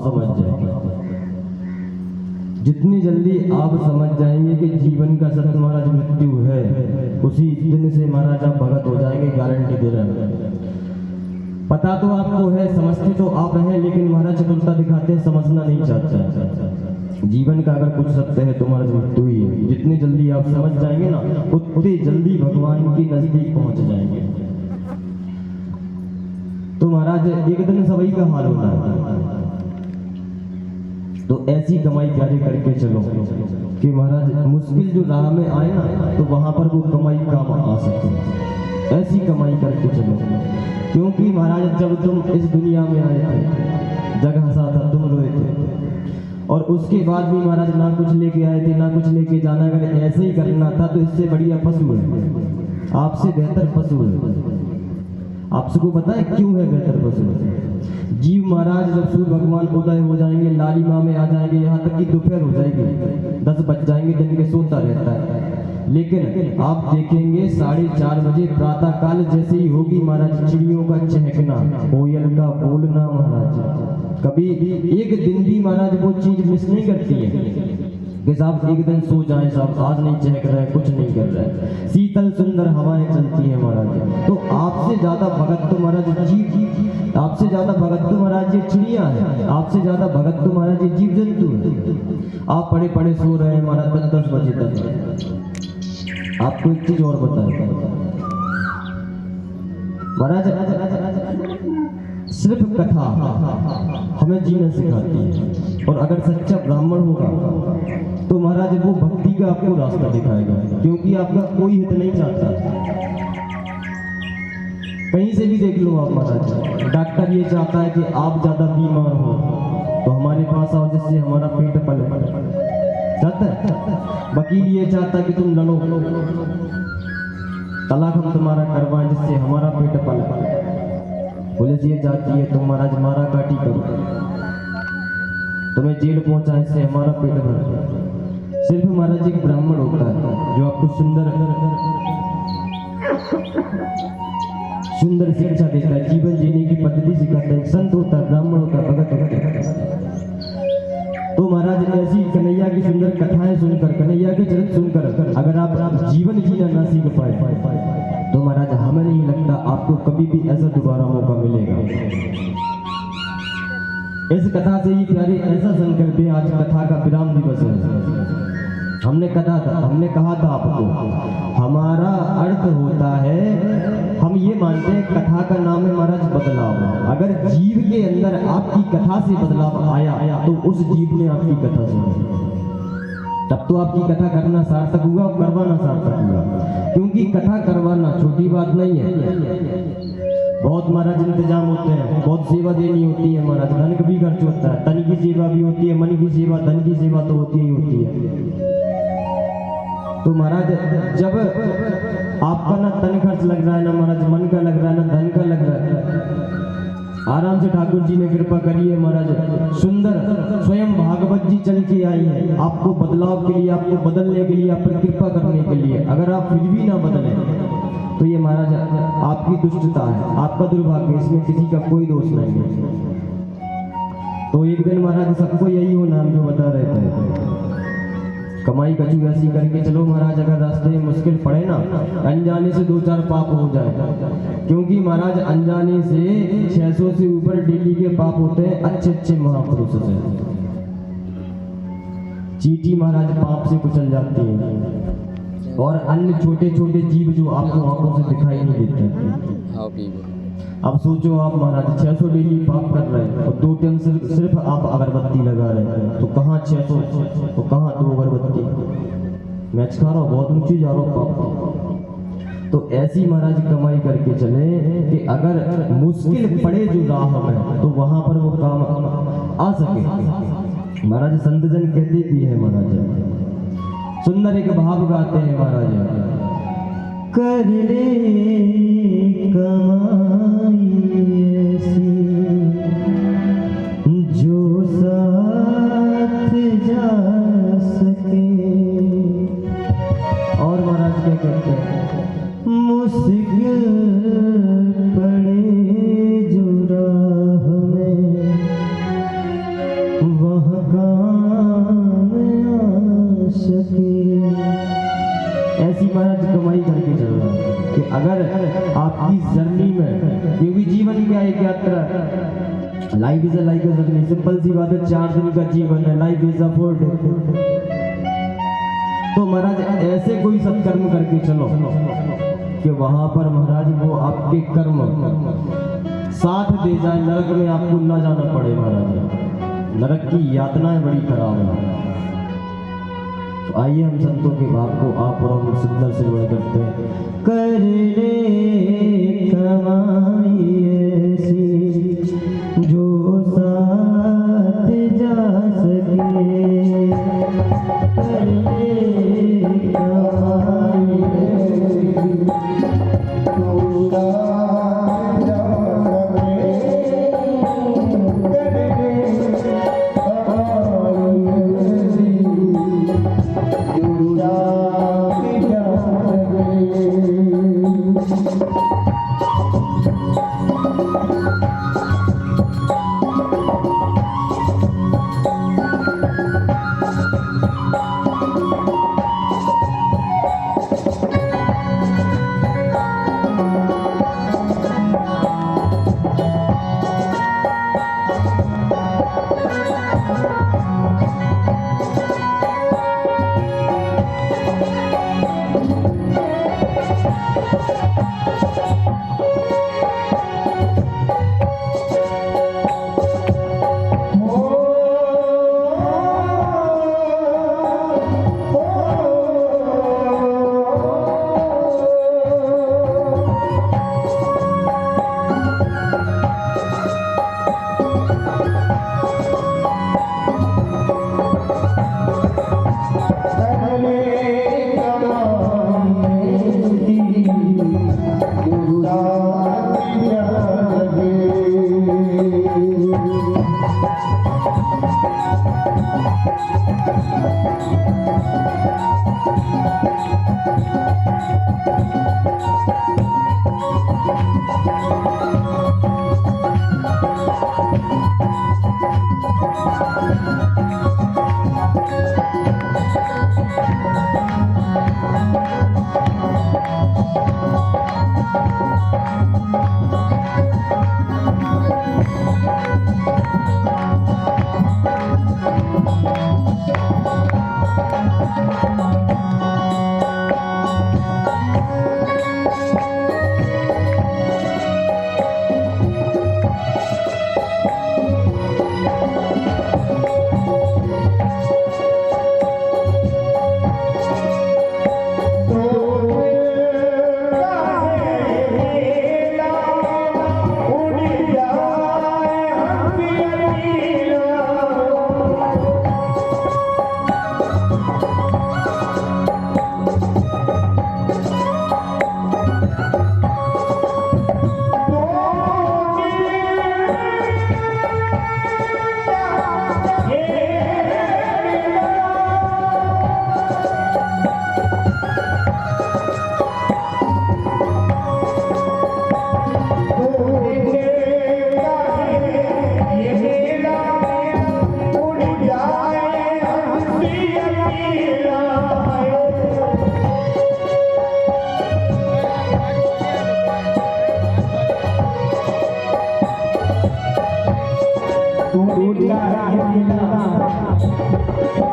समझ जाएंगे। जितनी जल्दी आप समझ जाएंगे कि जीवन का सत्य महाराज मृत्यु है, उसी दिन से महाराज आप भगत हो जाएंगे, गारंटी दे रहे हैं। पता तो आपको है, समझते तो आप हैं, लेकिन महाराज चतुरता दिखाते हैं, समझना नहीं चाहते। जीवन का अगर कुछ सत्य है तो महाराज मृत्यु ही है। जितनी जल्दी आप समझ जाएंगे ना, उतनी जल्दी भगवान के नजदीक पहुंच जाएंगे। तो महाराज एक दिन सभी का हाल होता है, तो ऐसी कमाई कार्य करके चलो कि महाराज मुश्किल जो राह में आए ना, तो वहां पर वो कमाई काम आ सके। ऐसी कमाई करके चलो, क्योंकि महाराज जब तुम इस दुनिया में आए थे, जग हंसा था, तुम रोए थे, और उसके बाद भी महाराज ना कुछ लेके आए थे, ना कुछ लेके जाना। अगर ऐसे ही करना था तो इससे बढ़िया पशु है, आपसे बेहतर पशु है। आप सबको पता है क्यों है बेहतर पशु? जीव महाराज जब सूर्य भगवान उदय हो जाएंगे, लालिमा में आ जाएंगे, यहाँ तक कि दोपहर हो जाएगी, 10 बज जाएंगे, दिन के सोता रहता है। लेकिन आप देखेंगे 4:30 बजे प्रातः काल जैसे ही होगी महाराज, चिड़ियों का चहकना, कोयल का बोलना, महाराज कभी एक दिन भी महाराज वो चीज मिस नहीं करती है कि साहब एक दिन सो जाए, साहब आज नहीं चहक रहा है, कुछ नहीं कर रहा है, शीतल सुंदर हवाएं चलती है महाराज। तो आपसे ज्यादा भगत तो महाराज जीव, आपसे ज्यादा भगत तो महाराज ये चिड़िया है, आपसे ज्यादा भगत तो महाराज ये जीव जंतु है। आप पड़े पड़े सो रहे हैं महाराज 10 बजे तक। आपको एक चीज और बताए महाराज, सिर्फ कथा हमें जीना सिखाती है, और अगर सच्चा ब्राह्मण होगा तो महाराज वो भक्ति का आपको रास्ता दिखाएगा, क्योंकि आपका कोई हित नहीं चाहता। कहीं से भी देख लो आप महाराज, डॉक्टर ये चाहता है कि आप ज्यादा बीमार हो तो हमारे पास आओ, जिससे हमारा पेट पले, चाहता है। वकील ये चाहता है कि तुम लड़ो, तलाक हम तुम्हारा करवाएं, जिससे हमारा पेट पले। पुलिस ये चाहती है तुम महाराज मारा काटी करो, तुम्हें जेल पहुंचाए, इससे हमारा पेट भरे। सिर्फ महाराज एक ब्राह्मण होता है जो आपको सुंदर शिक्षा देता है, जीवन जीने की पद्धति सिखाता है। एक संत होता है, ब्राह्मण होता है, भगत होता है। तो महाराज ऐसी कन्हैया की सुंदर कथाएं सुनकर, कन्हैया के चरित्र सुनकर अगर आप जीवन जीना ना सीख पाए तो महाराज हमें नहीं लगता आपको कभी भी ऐसा दोबारा मौका मिलेगा। इस कथा से ही प्यारे ऐसा संकल्प है, आज कथा का विराम दिवस है। हमने कहा था आपको, हमारा अर्थ होता है, हम ये मानते हैं कथा का नाम है महाराज बदलाव। अगर जीव के अंदर आपकी कथा से बदलाव आया तो उस जीव ने आपकी कथा सुनी, तब तो आपकी कथा करना सार्थक हुआ और करवाना सार्थक हुआ। क्योंकि कथा करवाना छोटी बात नहीं है, बहुत महाराज इंतजाम होते हैं, बहुत सेवा देनी होती है महाराज, धन का भी खर्च होता है, तन की सेवा भी होती है, मन की सेवा, धन की सेवा तो होती ही होती है। तो महाराज जब आपका ना तन खर्च लग रहा है, ना महाराज मन का लग रहा है, ना धन का लग रहा है, आराम से ठाकुर जी ने कृपा करी है महाराज, सुंदर स्वयं भागवत जी चल के आई है आपको बदलाव के लिए, आपको बदलने के लिए, आप पर कृपा करने के लिए। अगर आप फिर भी ना बदले तो ये महाराज आपकी दुष्टता है, आपका दुर्भाग्य, इसमें किसी का कोई दोष नहीं है। तो एक दिन महाराज सबको यही हो नाम जो बता रहे थे, कमाई कचू ऐसी करके चलो महाराज, अगर रास्ते में मुश्किल पड़े ना, अनजाने से 2-4 पाप हो जाए, क्योंकि महाराज अनजाने से 600 से ऊपर डेली के पाप होते हैं अच्छे महापुरुष से। चींटी महाराज पाप से कुचल जाती है, और अन्य छोटे छोटे जीव जो आपको आंखों से दिखाई नहीं देते। अब सोचो आप महाराज 600 डेली पाप कर रहे हैं, और 2 टाइम सिर्फ आप अगरबत्ती लगा रहे हैं, तो कहाँ 600 तो कहाँ 2 अगरबत्ती। मैं खा रहा हूँ, बहुत ऊंची जा रहा हूँ पाप। तो ऐसी महाराज कमाई करके चले कि अगर मुश्किल पड़े जो राह में, तो वहां पर वो काम आ सके। महाराज संत जन कहते भी है महाराज, सुंदर एक भाव गाते हैं महाराज, कर ले कमाई ऐसी जो साथ जा सके। और महाराज क्या कहते हैं, मुश्किल पड़े जो राह में, यात्रा। लाइफ इज लाइक सिंपल सी बात है, 4 दिन का जीवन है, लाइफ इज अ फॉर तो महाराज ऐसे कोई सत्कर्म करके चलो कि वहां पर महाराज वो आपके कर्म साथ दे जाए, नरक में आपको न जाना पड़े। महाराज नरक की यातनाएं बड़ी खराब है। तो आइए हम संतों के भाव को आप और हम सुंदर से वर्णन करते हैं। कर ले कमाई ऐसी जो साथ जा सके, कर ले कमाई ऐसी जो साथ जा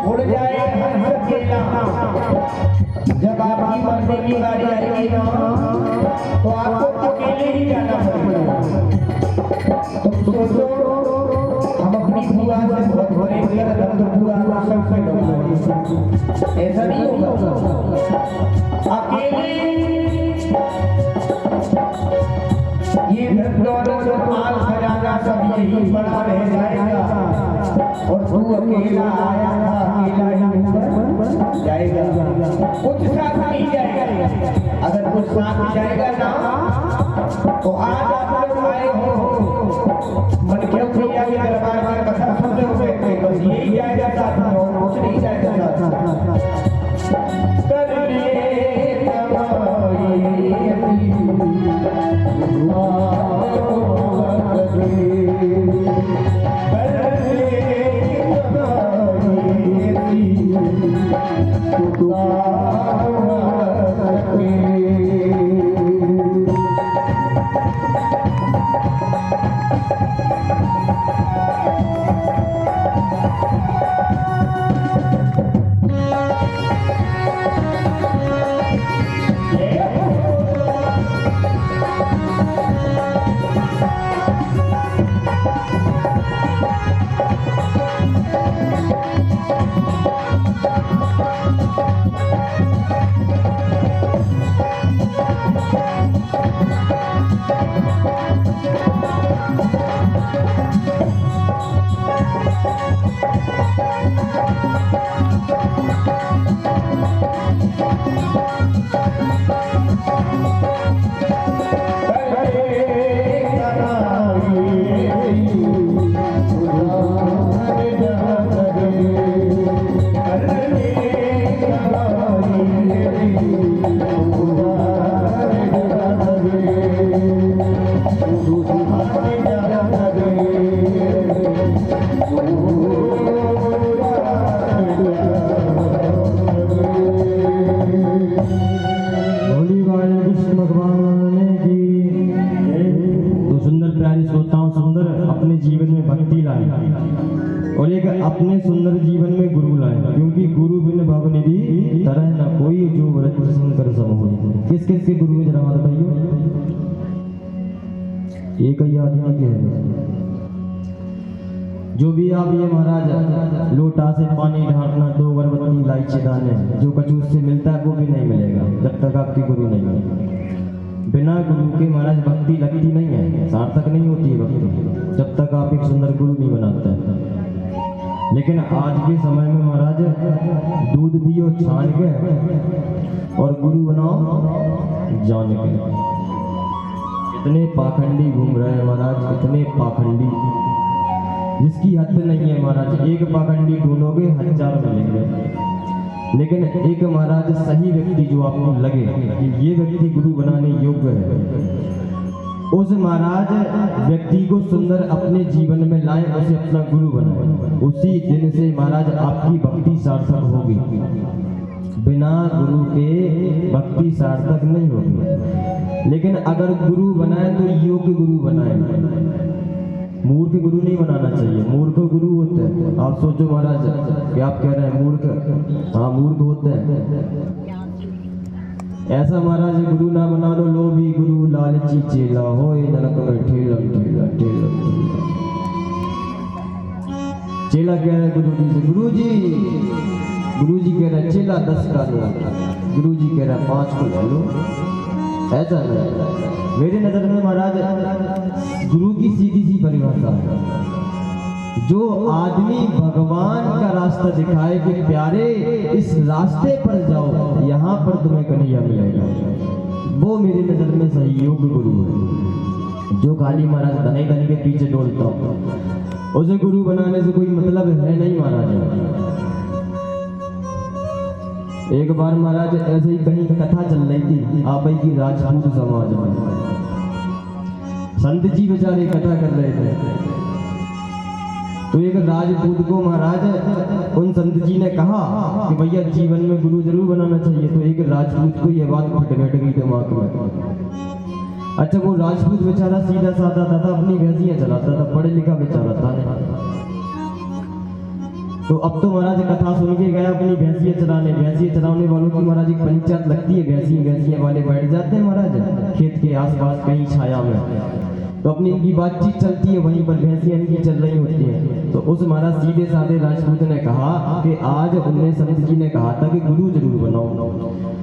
उड़ जाए हंस केला। जब आपकी मरने की बारी आएगी ना तो आपको अकेले ही जाना पड़ेगा। तो सोचो हम अपनी बुआ से बहुत बड़े कर हम तो बुआ सबसे लोग ऐसा नहीं होगा। अकेले ये दौलत और माल खजाना सब यही पड़ा रह जाएगा और तू अकेला आया था अकेला ही जाएगा। कुछ साथ नहीं जाएगा। अगर कुछ साथ जाएगा ना तो आज आप लोग आए हो मन क्यों भैया के दरबार में कथा सुनते हुए बस यही जाएगा साथ में और कुछ नहीं जाएगा साथ। कर लिए और एक अपने सुंदर जीवन में गुरु लाए, क्योंकि गुरु बिन भवनिधि तरह न कोई जो व्रत शंकर सम होई। किस किस के गुरु है जरा हाथ बताइए। एक ही आदमी के है। जो भी आप ये महाराज लोटा से पानी ढांकना, 2 अगरबत्ती इलायची दाने, जो कचूस से मिलता है वो भी नहीं मिलेगा जब तक आपके गुरु नहीं है। बिना गुरु के महाराज भक्ति लगती नहीं है, सार्थक नहीं होती है भक्ति जब तक आप एक सुंदर गुरु नहीं बनाते हैं। लेकिन आज के समय में महाराज दूध पियो छान के और गुरु बनाओ जान के। इतने पाखंडी घूम रहे हैं महाराज, इतने पाखंडी जिसकी हद नहीं है महाराज। एक पाखंडी ढूंढोगे 1000 मिलेंगे, लेकिन एक महाराज सही व्यक्ति जो आपको लगे कि ये व्यक्ति गुरु बनाने योग्य है, उस महाराज व्यक्ति को सुंदर अपने जीवन में लाए, उसे अपना गुरु बनाए। उसी दिन से महाराज आपकी भक्ति सार्थक होगी। बिना गुरु के भक्ति सार्थक नहीं होगी। लेकिन अगर गुरु बनाए तो योग्य गुरु बनाए, मूर्ख गुरु नहीं बनाना चाहिए। मूर्ख गुरु होते हैं, आप सोचो महाराज कि आप कह रहे हैं मूर्ख, हाँ मूर्ख होते हैं। ऐसा महाराज गुरु ना बना लो, लोभी गुरु लालची चेला होए नरक में ठेलम ठेला ठेलम ठेला। चेला कह रहे गुरु जी से, गुरु जी कह रहे चेला 10 का लो, गुरु जी कह रहे 5 को ले लो। ऐसा नहीं, मेरे नजर में महाराज गुरु की सीधी सी परिभाषा है, जो आदमी भगवान का रास्ता दिखाए कि प्यारे इस रास्ते पर जाओ, यहाँ पर तुम्हें कन्हैया मिलेगा, वो मेरी नजर में सहयोग गुरु है। जो खाली महाराज धनी धनी के पीछे डोलता हो, उसे गुरु बनाने से कोई मतलब है नहीं महाराज। एक बार महाराज ऐसे ही कहीं कथा चल रही थी आप ही की राजपूत समाज में। संत जी बेचारे कथा कर रहे थे, तो एक राजपूत को महाराज उन संत जी ने कहा कि भैया जीवन में गुरु जरूर बनाना चाहिए। तो एक राजपूत को यह बात फट बैठ गई दिमाग में। अच्छा, वो राजपूत बेचारा सीधा साधा था, अपनी भैंसियां चलाता था, पढ़े लिखा बेचारा था नहीं। तो अब तो महाराज कथा सुन के गया अपनी भैंसियां चराने वालों की महाराज एक पंचायत लगती है। भैंसियां वाले बैठ जाते हैं महाराज खेत के आसपास कहीं छाया में, तो अपनी इनकी बातचीत चलती है, वहीं पर भैंसियां इनकी चल रही होती हैं। तो उस महाराज सीधे साधे राजपूत ने कहा कि आज उन्हें संत जी ने कहा था कि गुरु जरूर बनाओ,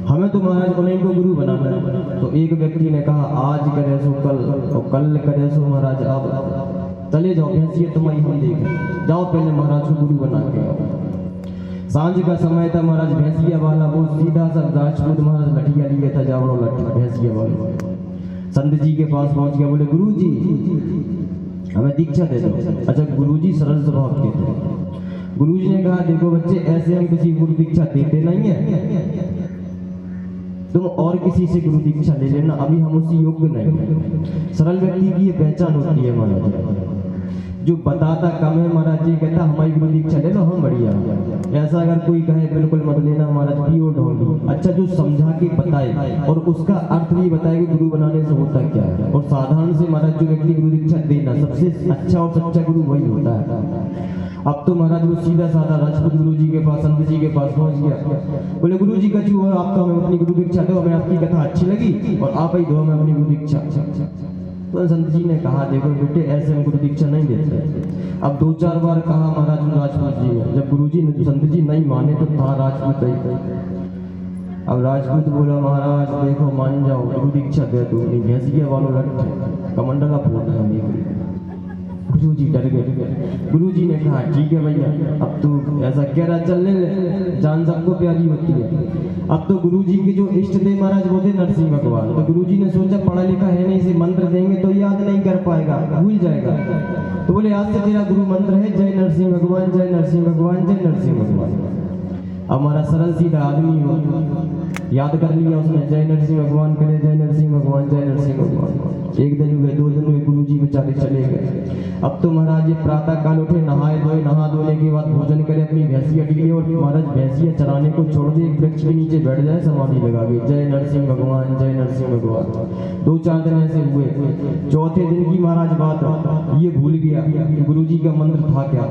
हमें तो महाराज उन्हीं को गुरु बनाना है। तो एक व्यक्ति ने कहा आज करे सो कल, और कल करे सो महाराज अब, चले जाओ भैंसियां तुम्हारी हम देखें, जाओ पहले महाराज को गुरु बना के आओ। सांझ का समय था महाराज, भैंसिया वाला वो सीधा सा राजपूत महाराज लठिया लिए था, जावड़ो लठ भैंसिया वाला संत जी के पास पहुंच गया, बोले गुरु जी हमें दीक्षा दे दो। अच्छा, गुरु जी सरल स्वभाव के थे। गुरु जी ने कहा देखो बच्चे, ऐसे हम किसी गुरु दीक्षा देते नहीं है, तुम और किसी से गुरु दीक्षा ले लेना, अभी हम उसी योग्य नहीं। सरल व्यक्ति की ये पहचान होती है महाराज, जो बताता कम है महाराज जी कहता हमारी गुरु दीक्षा ले लो हम बढ़िया। ऐसा अगर कोई कहे बिल्कुल मत लेना महाराज, पियो ढोंगी। अच्छा, जो समझा के बताए और उसका अर्थ भी बताए कि गुरु बनाने से होता क्या है, और साधारण से महाराज जो व्यक्ति गुरु दीक्षा देना सबसे अच्छा और सच्चा गुरु वही होता है। अब तो महाराज वो सीधा साधा राजपूत गुरु जी के पास, संत जी के पास पहुंच गया, बोले गुरु जी का जो है आपका हमें अपनी गुरु दीक्षा दो, हमें आपकी कथा अच्छी लगी और आप ही दो हमें अपनी गुरु दीक्षा। तो संत जी ने कहा देखो बेटे ऐसे हम गुरु दीक्षा नहीं देते। अब 2-4 बार कहा महाराज राजपूत जी ने, जब गुरुजी ने संत जी नहीं माने तो था राजपूत ही। अब राजपूत बोला महाराज देखो मान जाओ गुरु दीक्षा दे दो, नहीं भैंसिया वालों लट कमंडला फोड़ है हम। गुरु जी डर गए। गुरु जी ने कहा ठीक है भैया अब तू ऐसा कह रहा चल ले, जान सबको प्यारी होती है। अब तो गुरु जी के जो इष्ट देव महाराज वो थे नरसिंह भगवान, तो गुरु जी ने सोचा पढ़ा लिखा है नहीं, इसे मंत्र देंगे तो याद नहीं कर पाएगा, भूल जाएगा। तो बोले आज से तेरा गुरु मंत्र है जय नरसिंह भगवान, जय नरसिंह भगवान, जय नरसिंह भगवान। अब हमारा सरल सीधा आदमी हो, याद कर लिया उसने जय नरसिंह भगवान करे, जय नरसिंह भगवान, जय नरसिंह भगवान। 1 दिन हुए 2 दिन हुए, गुरु जी बेचारे चले गए। अब तो महाराज ये प्रातः काल उठे, नहाए धोए, नहा धोने के बाद भोजन करे, अपनी भैंसिया डीले और महाराज भैंसिया चराने को छोड़ दे, एक वृक्ष के नीचे बैठ जाए, समाधि लगा गई जय नरसिंह भगवान, जय नरसिंह भगवान। 2-4 दिन ऐसे हुए। 4थे दिन की महाराज बात ये भूल गया कि गुरु जी का मंत्र था क्या।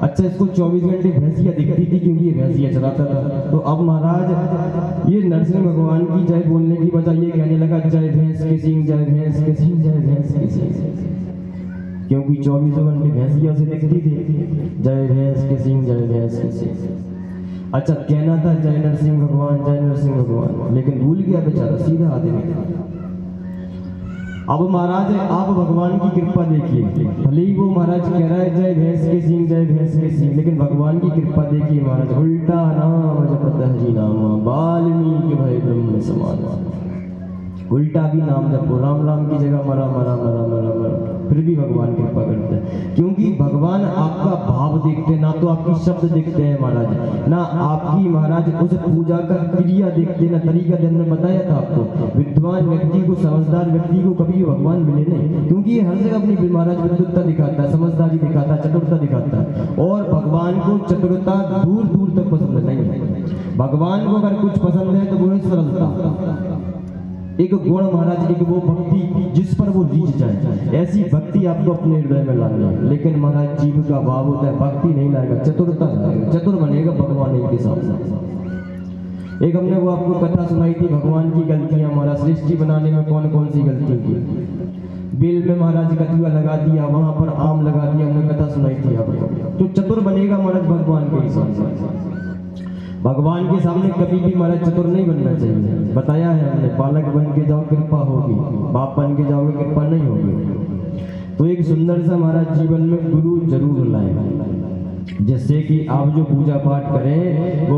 अच्छा इसको 24 घंटे भैंसिया दिखती थी क्योंकि ये भैंसिया चराता था। तो अब महाराज ये नरसिंह भगवान की जय बोलने की बजाय ये कहने लगा जय भैंस के सिंह, जय भैंस के सिंह, जय भैंस के सिंह, क्योंकि 24 घंटे भैंसिया से दिखती थी जय भैंस के सिंह, जय भैंस के सिंह। अच्छा कहना था जय नरसिंह भगवान, जय नरसिंह भगवान, लेकिन भूल गया बेचारा, सीधा आदमी। अब महाराज आप भगवान की कृपा देखिए, भले ही वो महाराज कह रहा है जय भैंस के सिंह, जय भैंस के सिंह, लेकिन भगवान की कृपा देखिए महाराज, उल्टा नाम जपत हरि नामा, वाल्मीकि भय ब्रह्म समान। उल्टा भी नाम जपो, राम राम की जगह मरा मरा मरा मरा मरा, फिर भी भगवान कृपा करते हैं। क्योंकि भगवान आपका भाव देखते हैं, ना तो आपकी शब्द देखते हैं महाराज, ना आपकी महाराज उस पूजा का क्रिया देखते हैं, ना तरीका। दिन में बताया था आपको, विद्वान व्यक्ति को, समझदार व्यक्ति को कभी भगवान मिले नहीं, क्योंकि ये हर जगह अपनी महाराज विद्वत्ता दिखाता है, समझदारी दिखाता है, चतुरता दिखाता है। और भगवान को चतुरता दूर दूर तक पसंद नहीं है। भगवान को अगर कुछ पसंद है तो वो है सरलता, एक गुण महाराज, एक वो भक्ति जिस पर वो रीझ जाए, ऐसी भक्ति आपको अपने हृदय में लानी है। लेकिन महाराज जीव का भाव होता है भक्ति नहीं लाएगा, चतुरता लाएगा, चतुर बनेगा भगवान के सामने। एक हमने वो आपको कथा सुनाई थी भगवान की गलतियां, महाराज सृष्टि बनाने में कौन कौन सी गलती की। बेल में महाराज कदुआ लगा दिया, वहां पर आम लगा दिया, हमने कथा सुनाई थी आपको। तो चतुर बनेगा महाराज भगवान के हिसाब। भगवान के सामने कभी भी महाराज चतुर नहीं बनना चाहिए। बताया है हमने, बालक बन के जाओ कृपा होगी, बाप बन के जाओगे कृपा नहीं होगी। तो एक सुंदर सा महाराज जीवन में गुरु जरूर लाए, जिससे कि आप जो पूजा पाठ करें वो